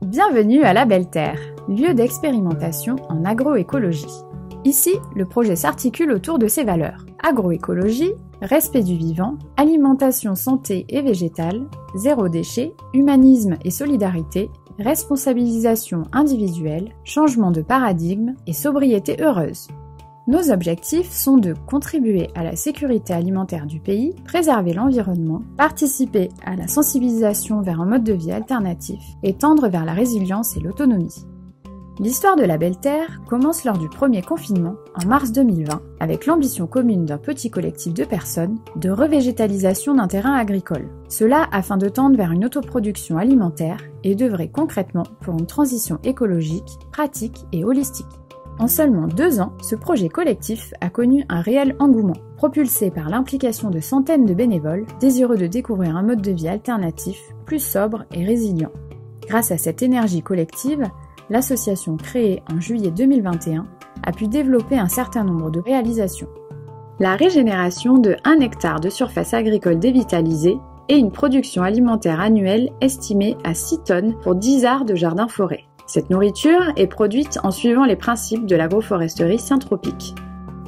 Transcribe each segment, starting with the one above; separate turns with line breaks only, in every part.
Bienvenue à La Belle Terre, lieu d'expérimentation en agroécologie. Ici, le projet s'articule autour de ces valeurs. Agroécologie, respect du vivant, alimentation santé et végétale, zéro déchet, humanisme et solidarité, responsabilisation individuelle, changement de paradigme et sobriété heureuse. Nos objectifs sont de contribuer à la sécurité alimentaire du pays, préserver l'environnement, participer à la sensibilisation vers un mode de vie alternatif et tendre vers la résilience et l'autonomie. L'histoire de La Belle Terre commence lors du premier confinement, en mars 2020, avec l'ambition commune d'un petit collectif de personnes de revégétalisation d'un terrain agricole. Cela afin de tendre vers une autoproduction alimentaire et d'œuvrer concrètement pour une transition écologique, pratique et holistique. En seulement 2 ans, ce projet collectif a connu un réel engouement, propulsé par l'implication de centaines de bénévoles désireux de découvrir un mode de vie alternatif, plus sobre et résilient. Grâce à cette énergie collective, l'association créée en juillet 2021 a pu développer un certain nombre de réalisations. La régénération de 1 hectare de surface agricole dévitalisée et une production alimentaire annuelle estimée à 6 tonnes pour 10 arts de jardin-forêt. Cette nourriture est produite en suivant les principes de l'agroforesterie syntropique.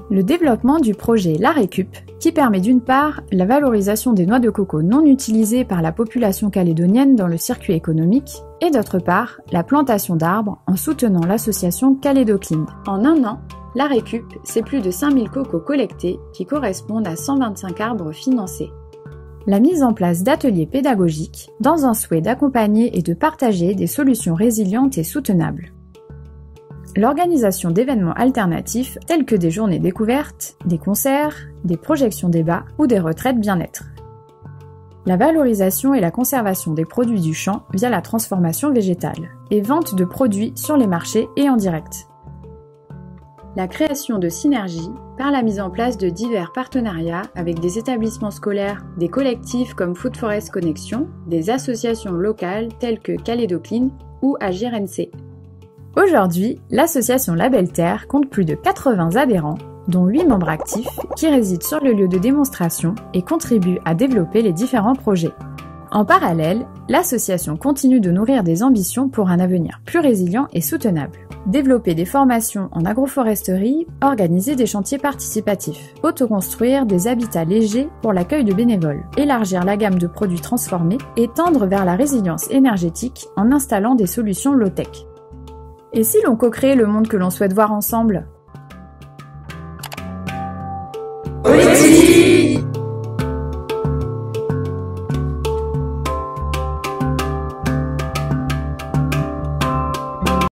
Le développement du projet La Récup, qui permet d'une part la valorisation des noix de coco non utilisées par la population calédonienne dans le circuit économique, et d'autre part la plantation d'arbres en soutenant l'association Calédocline. En 1 an, La Récup, c'est plus de 5000 cocos collectés qui correspondent à 125 arbres financés. La mise en place d'ateliers pédagogiques dans un souhait d'accompagner et de partager des solutions résilientes et soutenables. L'organisation d'événements alternatifs tels que des journées découvertes, des concerts, des projections débats ou des retraites bien-être. La valorisation et la conservation des produits du champ via la transformation végétale et vente de produits sur les marchés et en direct. La création de synergies par la mise en place de divers partenariats avec des établissements scolaires, des collectifs comme Food Forest Connection, des associations locales telles que Calédocline ou Agir NC. Aujourd'hui, l'association La Belle Terre compte plus de 80 adhérents, dont 8 membres actifs qui résident sur le lieu de démonstration et contribuent à développer les différents projets. En parallèle, l'association continue de nourrir des ambitions pour un avenir plus résilient et soutenable. Développer des formations en agroforesterie, organiser des chantiers participatifs, autoconstruire des habitats légers pour l'accueil de bénévoles, élargir la gamme de produits transformés et tendre vers la résilience énergétique en installant des solutions low-tech. Et si l'on co-créait le monde que l'on souhaite voir ensemble ?